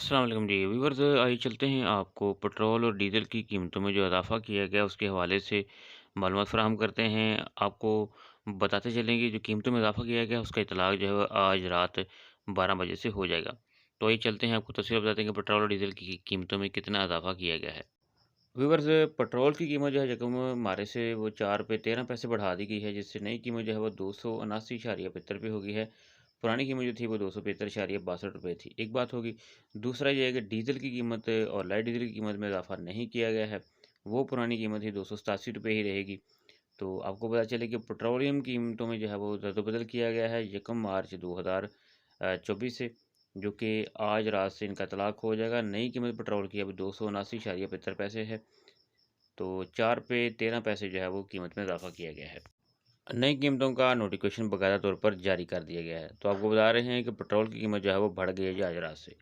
अस्सलाम वालेकुम जी। व्यूअर्स, आइए चलते हैं आपको पेट्रोल और डीज़ल की कीमतों में जो इज़ाफ़ा किया गया उसके हवाले से मालूमात फ़राहम करते हैं। आपको बताते चलेंगे जो कीमतों में इज़ाफ़ा किया गया उसका इतलाक़ जो है वो आज रात 12 बजे से हो जाएगा। तो आइए चलते हैं, आपको तफ़सील बताते हैं कि पेट्रोल और डीज़ल की कीमतों में कितना इज़ाफ़ा किया गया है। व्यूअर्स, पेट्रोल की कीमत जो है यकम मारे से वो 4 रुपए 13 पैसे बढ़ा दी गई है, जिससे नई कीमत जो है वो 279.75 हो गई है। पुरानी कीमत जो थी वो 275.62 थी। एक बात होगी। दूसरा ये है कि डीज़ल की कीमत और लाइट डीज़ल की कीमत में इज़ाफ़ा नहीं किया गया है। वो पुरानी कीमत ही ₹287 ही रहेगी। तो आपको पता चले कि पेट्रोलियम कीमतों में जो है वो रद्द-बदल किया गया है यकम मार्च 2024 से, जो कि आज रात से इनका इतलाक़ हो जाएगा। नई कीमत पेट्रोल की अब 279.75 पैसे है। तो 4 पे 13 पैसे जो है वो कीमत में इज़ाफ़ा किया गया है। नई कीमतों का नोटिफ़िकेशन बाकायदा तौर पर जारी कर दिया गया है। तो आपको बता रहे हैं कि पेट्रोल की कीमत जो है वो बढ़ गई है आज रात से।